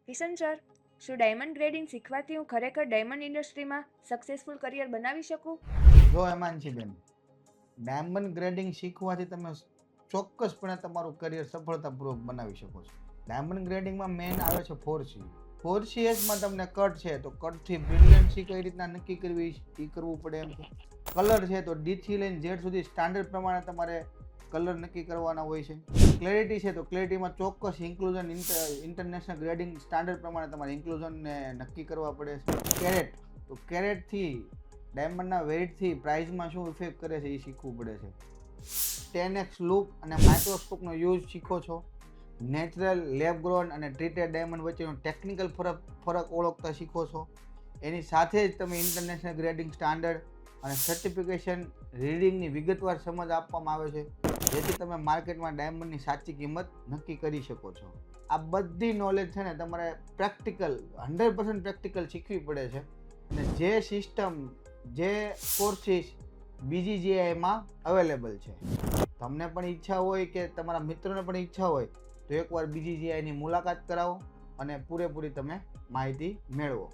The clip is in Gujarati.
કિશન સર, શું ડાયમંડ ગ્રેડિંગ શીખવાથી હું ખરેખર ડાયમંડ ઇન્ડસ્ટ્રીમાં સક્સેસફુલ કરિયર બનાવી શકું? જો હેમાંશીબેન, ડાયમંડ ગ્રેડિંગ શીખવાથી તમે ચોક્કસપણે તમારું કરિયર સફળતાપૂર્વક બનાવી શકો છો. ડાયમંડ ગ્રેડિંગમાં મેઇન આવે છે 4C. 4CS માં તમને કટ છે તો કટથી બ્રિલિયન્સી કઈ રીતના નક્કી કરવી એ કરવું પડે એમ છે. કલર છે તો D થી લઈને Z સુધી સ્ટાન્ડર્ડ પ્રમાણે તમારે કલર નક્કી કરવાના હોય છે. ક્લેરિટી છે તો ક્લેરિટીમાં ચોક્કસ ઇન્ક્લુઝન ઇન્ટરનેશનલ ગ્રેડિંગ સ્ટાન્ડર્ડ પ્રમાણે તમારે ઇન્ક્લુઝનને નક્કી કરવા પડે છે. કેરેટ તો કેરેટથી ડાયમંડના વેઇટથી પ્રાઇઝમાં શું ઇફેક્ટ કરે છે એ શીખવું પડે છે. 10x લૂપ અને માઇક્રોસ્કોપનો યુઝ શીખો છો. નેચરલ, લેબ ગ્રોન અને ટ્રીટેડ ડાયમંડ વચ્ચેનો ટેકનિકલ ફરક ઓળખતા શીખો છો. એની સાથે જ તમે ઇન્ટરનેશનલ ગ્રેડિંગ સ્ટાન્ડર્ડ અને સર્ટિફિકેશન રીડિંગની વિગતવાર સમજ આપવામાં આવે છે, જેથી તમે માર્કેટમાં ડાયમંડની સાચી કિંમત નક્કી કરી શકો છો. આ બધી નોલેજ છે ને તમારે પ્રેક્ટિકલ 100% પ્રેક્ટિકલ શીખવી પડે છે. અને જે સિસ્ટમ, જે કોર્સિસ BGGIમાં અવેલેબલ છે, તમને પણ ઈચ્છા હોય કે તમારા મિત્રોને પણ ઈચ્છા હોય તો એકવાર BGGIની મુલાકાત કરાવો અને પૂરેપૂરી તમે માહિતી મેળવો.